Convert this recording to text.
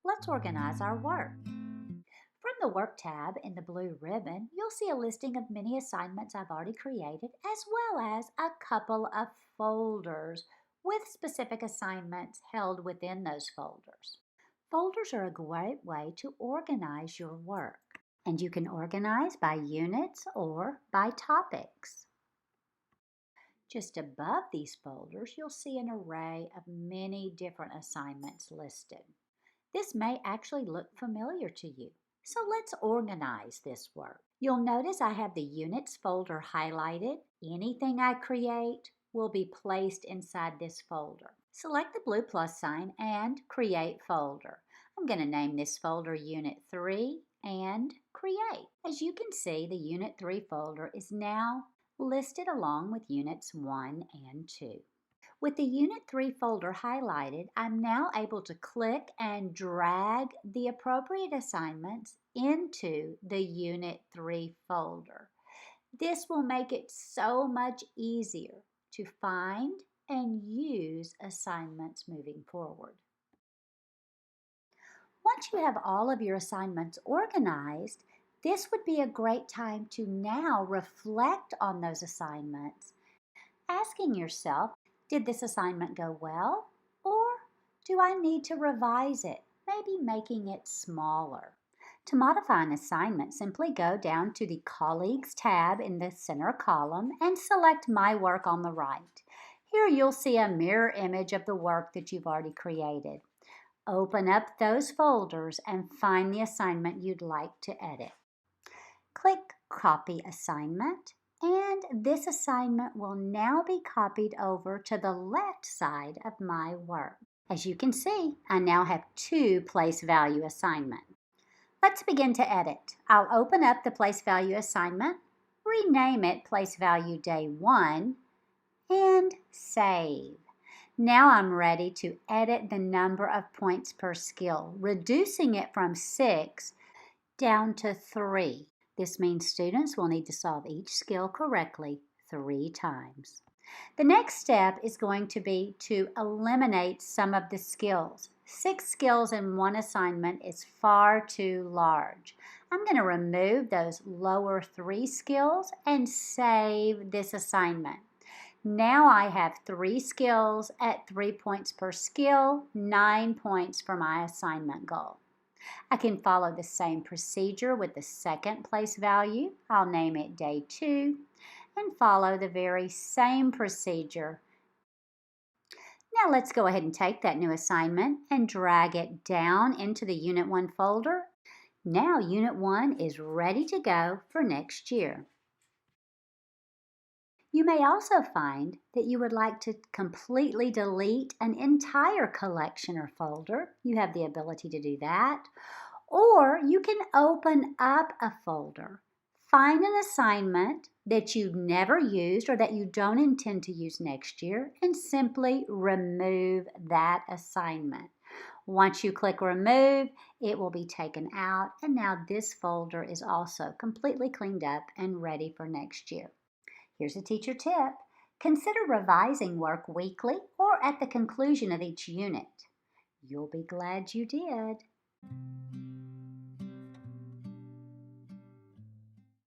Let's organize our work. From the Work tab in the blue ribbon, you'll see a listing of many assignments I've already created, as well as a couple of folders with specific assignments held within those folders. Folders are a great way to organize your work, and you can organize by units or by topics. Just above these folders, you'll see an array of many different assignments listed. This may actually look familiar to you, so let's organize this work. You'll notice I have the Units folder highlighted. Anything I create will be placed inside this folder. Select the blue plus sign and Create Folder. I'm going to name this folder Unit 3 and Create. As you can see, the Unit 3 folder is now listed along with Units 1 and 2. With the Unit 3 folder highlighted, I'm now able to click and drag the appropriate assignments into the Unit 3 folder. This will make it so much easier to find and use assignments moving forward. Once you have all of your assignments organized, this would be a great time to now reflect on those assignments, asking yourself, did this assignment go well, or do I need to revise it, maybe making it smaller? To modify an assignment, simply go down to the Colleagues tab in the center column and select My Work on the right. Here you'll see a mirror image of the work that you've already created. Open up those folders and find the assignment you'd like to edit. Click Copy Assignment, and this assignment will now be copied over to the left side of my work. As you can see, I now have two place value assignments. Let's begin to edit. I'll open up the place value assignment, rename it Place Value Day 1, and save. Now I'm ready to edit the number of points per skill, reducing it from 6 down to 3. This means students will need to solve each skill correctly 3 times. The next step is going to be to eliminate some of the skills. 6 skills in one assignment is far too large. I'm going to remove those lower 3 skills and save this assignment. Now I have 3 skills at 3 points per skill, 9 points for my assignment goal. I can follow the same procedure with the second place value. I'll name it Day 2 and follow the very same procedure. Now let's go ahead and take that new assignment and drag it down into the Unit 1 folder. Now Unit 1 is ready to go for next year. You may also find that you would like to completely delete an entire collection or folder. You have the ability to do that. Or you can open up a folder, find an assignment that you've never used or that you don't intend to use next year, and simply remove that assignment. Once you click Remove, it will be taken out, and now this folder is also completely cleaned up and ready for next year. Here's a teacher tip. Consider revising work weekly or at the conclusion of each unit. You'll be glad you did.